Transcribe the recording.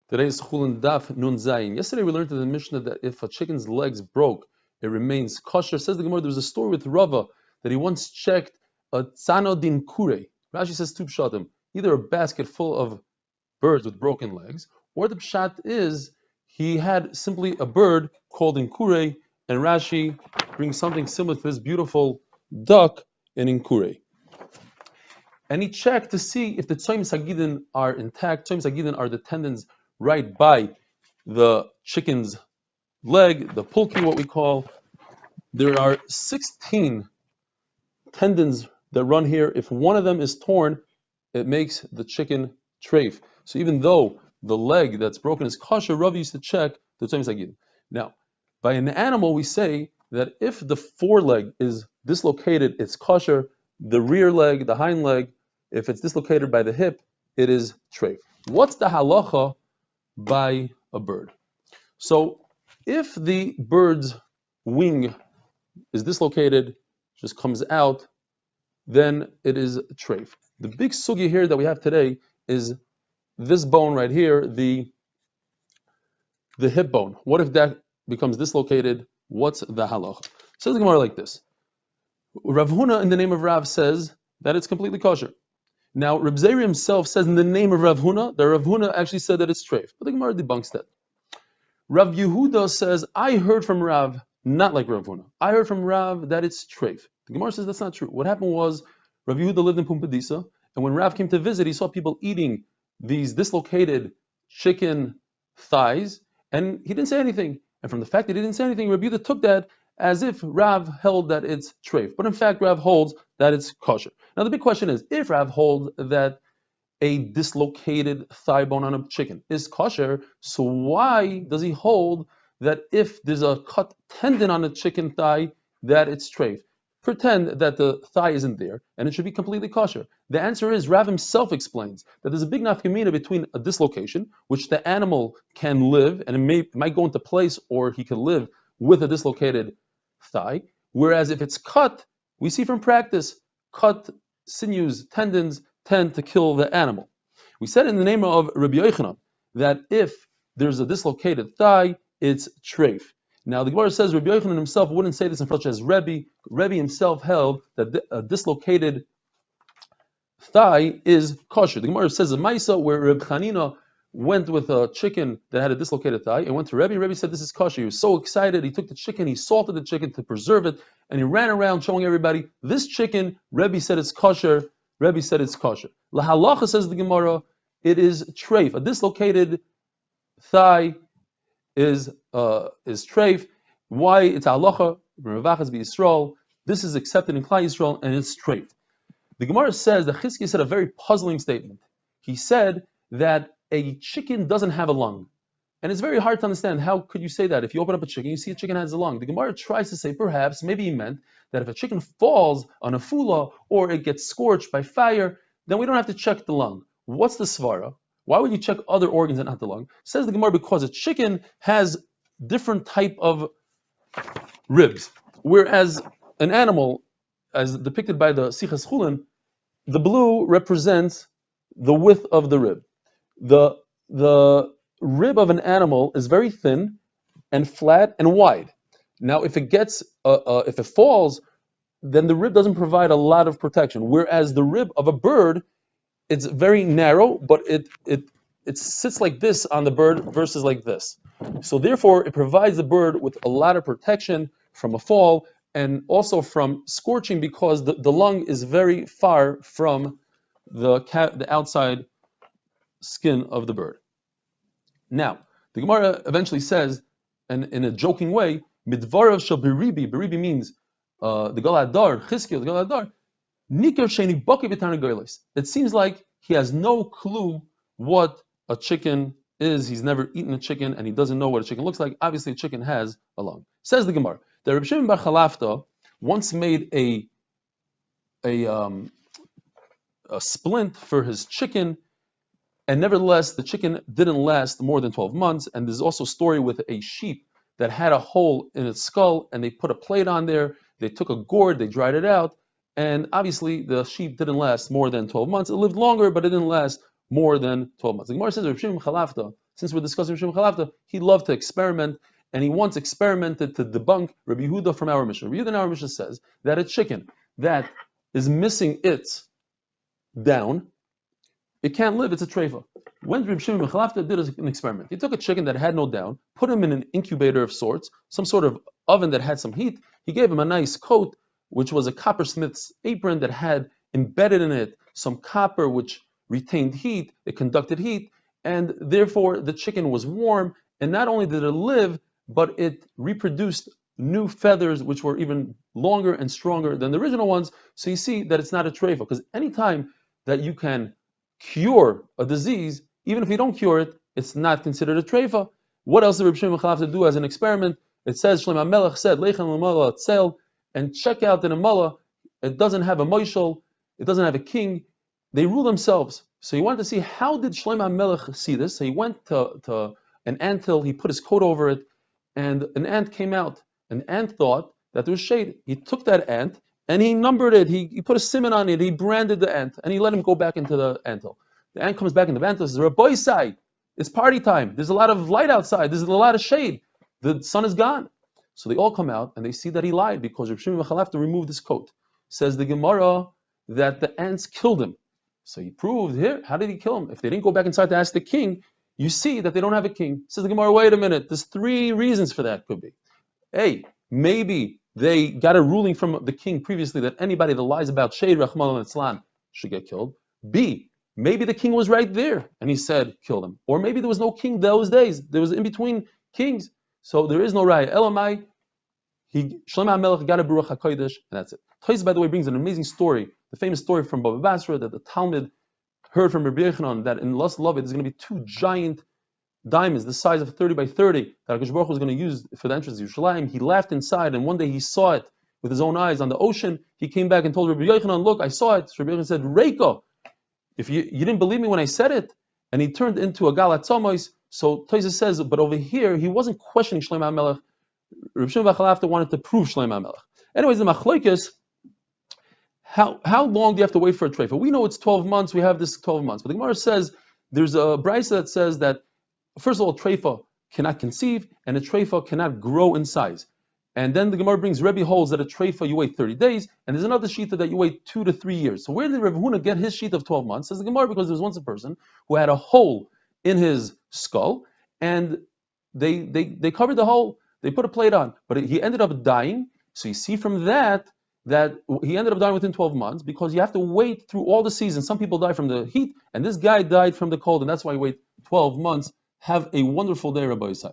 Today is Chullin Daf Nun Zayin. Yesterday we learned in the Mishnah that if a chicken's legs broke, it remains kosher. Says the Gemara, there was a story with Rava that he once checked a tzano din kure. Rashi says two pshatim, either a basket full of birds with broken legs, or the pshat is he had simply a bird called inkure, and Rashi brings something similar to this beautiful duck in inkure. And he checked to see if the tzoyim sagidin are intact. Tzoyim sagidin are the tendons right by the chicken's leg, the pulki, what we call. There are 16 tendons that run here. If one of them is torn, it makes the chicken treif. So even though the leg that's broken is kosher, Rav used to check the tzoyim sagidin. Now, by an animal, we say that if the foreleg is dislocated, it's kosher. The rear leg, the hind leg, if it's dislocated by the hip, it is treif. What's the halacha by a bird? So if the bird's wing is dislocated, just comes out, then it is treif. The big sugya here that we have today is this bone right here, the hip bone. What if that becomes dislocated? What's the halacha? Says the Gemara like this. Rav Huna, in the name of Rav, says that it's completely kosher. Now, Reb Zeri himself says in the name of Rav Huna, that Rav Huna actually said that it's treif. But the Gemara debunks that. Rav Yehuda says, I heard from Rav, not like Rav Huna. I heard from Rav that it's treif. The Gemara says that's not true. What happened was, Rav Yehuda lived in Pumbedisa, and when Rav came to visit, he saw people eating these dislocated chicken thighs, and he didn't say anything. And from the fact that he didn't say anything, Rav Yehuda took that as if Rav held that it's treif. But in fact, Rav holds that it's kosher. Now the big question is, if Rav holds that a dislocated thigh bone on a chicken is kosher, so why does he hold that if there's a cut tendon on a chicken thigh, that it's treif? Pretend that the thigh isn't there, and it should be completely kosher. The answer is, Rav himself explains that there's a big nafkamina between a dislocation, which the animal can live, and it might go into place, or he can live with a dislocated thigh, whereas if it's cut, we see from practice, cut sinews, tendons tend to kill the animal. We said in the name of Rabbi Yochanan that if there's a dislocated thigh, it's treif. Now the Gemara says Rabbi Yochanan himself wouldn't say this in front as Rebbe. Rebbe himself held that a dislocated thigh is kosher. The Gemara says a Maisa where Reb Chanina went with a chicken that had a dislocated thigh and went to Rebbe. Rebbe said this is kosher. He was so excited. He took the chicken, he salted the chicken to preserve it, and he ran around showing everybody this chicken. Rebbe said it's kosher. Rebbe said it's kosher. La halacha, says the Gemara, it is treif. A dislocated thigh is treif. Why? It's halacha. Revachas b'Yisrael. This is accepted in Klal Yisrael, and it's treif. The Gemara says that Chizkiah said a very puzzling statement. He said that a chicken doesn't have a lung. And it's very hard to understand. How could you say that? If you open up a chicken, you see a chicken has a lung. The Gemara tries to say, perhaps, maybe he meant that if a chicken falls on a fula or it gets scorched by fire, then we don't have to check the lung. What's the svara? Why would you check other organs and not the lung? Says the Gemara, because a chicken has different type of ribs. Whereas an animal, as depicted by the Sichas Chullin, the blue represents the width of the rib. The rib of an animal is very thin and flat and wide. Now, if it falls, then the rib doesn't provide a lot of protection. Whereas the rib of a bird, it's very narrow, but it sits like this on the bird versus like this. So therefore, it provides the bird with a lot of protection from a fall and also from scorching, because the lung is very far from the outside skin of the bird. Now, the Gemara eventually says, and in a joking way, midvarav shel beribi. Beribi means the Galadar, Chizkiah, the Galadar. Nikar sheni baki b'tana goyles. It seems like he has no clue what a chicken is. He's never eaten a chicken, and he doesn't know what a chicken looks like. Obviously, a chicken has a lung. Says the Gemara, the Reb Shimon bar Chalafta once made a splint for his chicken. And nevertheless, the chicken didn't last more than 12 months. And there's also a story with a sheep that had a hole in its skull, and they put a plate on there. They took a gourd, they dried it out, and obviously the sheep didn't last more than 12 months. It lived longer, but it didn't last more than 12 months. The Gemara says, Reb Shimon Chalafta since we're discussing Reb Shimon Chalafta, he loved to experiment, and he once experimented to debunk Rabbi Yehuda from our Mishnah. Rabbi Yehuda in our Mishnah says that a chicken that is missing its down, it can't live, it's a treifa. When Reb Shimon Chalafta did an experiment, he took a chicken that had no down, put him in an incubator of sorts, some sort of oven that had some heat. He gave him a nice coat, which was a coppersmith's apron that had embedded in it some copper which retained heat, it conducted heat, and therefore the chicken was warm, and not only did it live, but it reproduced new feathers which were even longer and stronger than the original ones. So you see that it's not a treifa, because anytime that you can cure a disease, even if you don't cure it, it's not considered a treifa. What else did Reb Shimon Chalafta do as an experiment? It says Shlomo HaMelech said, Leichem l'mala tzel, and check out in a mullah, it doesn't have a moishel, it doesn't have a king, they rule themselves. So he wanted to see how did Shlomo HaMelech see this. So he went to an anthill, he put his coat over it, and an ant came out. An ant thought that there was shade. He took that ant and he numbered it, he put a simon on it, he branded the ant, and he let him go back into the anthill. The ant comes back into the anthill and says, Rabbi Sai, it's party time, there's a lot of light outside, there's a lot of shade, the sun is gone. So they all come out and they see that he lied, because Reb Shimon Chalafta removed his coat. Says the Gemara that the ants killed him. So he proved here, how did he kill him? If they didn't go back inside to ask the king, you see that they don't have a king. Says the Gemara, wait a minute, there's three reasons for that. Could be A, maybe they got a ruling from the king previously that anybody that lies about shade, Rahman al-Islam, should get killed. B, maybe the king was right there and he said, kill them. Or maybe there was no king those days. There was in between kings. So there is no raya. Elamai, Shlomo HaMelech got a Baruch HaKodesh, and that's it. Tais, by the way, brings an amazing story, the famous story from Baba Basra, that the Talmud heard from Rabbi Yochanan that in Las Lavid there's going to be two giant diamonds the size of 30 by 30 that HaKadosh Baruch Hu was going to use for the entrance of Yerushalayim. He laughed inside, and one day he saw it with his own eyes on the ocean. He came back and told Rabbi Yochanan, look, I saw it. So Rabbi Yochanan said, Reiko, if you didn't believe me when I said it, and he turned into a Galat Tzomos. So Tosha says, but over here, he wasn't questioning Shlomo HaMelech. Reb Shimon Chalafta wanted to prove Shlomo HaMelech. Anyways, the machlokes, how long do you have to wait for a treifa? We know it's 12 months, we have this 12 months. But the Gemara says, there's a brisa that says that, first of all, a treifa cannot conceive, and a treifa cannot grow in size. And then the Gemara brings, Rebbe holds that a treifa you wait 30 days, and there's another shita that you wait 2 to 3 years. So where did Rebbe Huna get his sheet of 12 months? Says the Gemara, because there was once a person who had a hole in his skull, and they covered the hole, they put a plate on, but he ended up dying. So you see from that he ended up dying within 12 months, because you have to wait through all the seasons. Some people die from the heat, and this guy died from the cold, and that's why you wait 12 months. Have a wonderful day, Rabbi Yisai.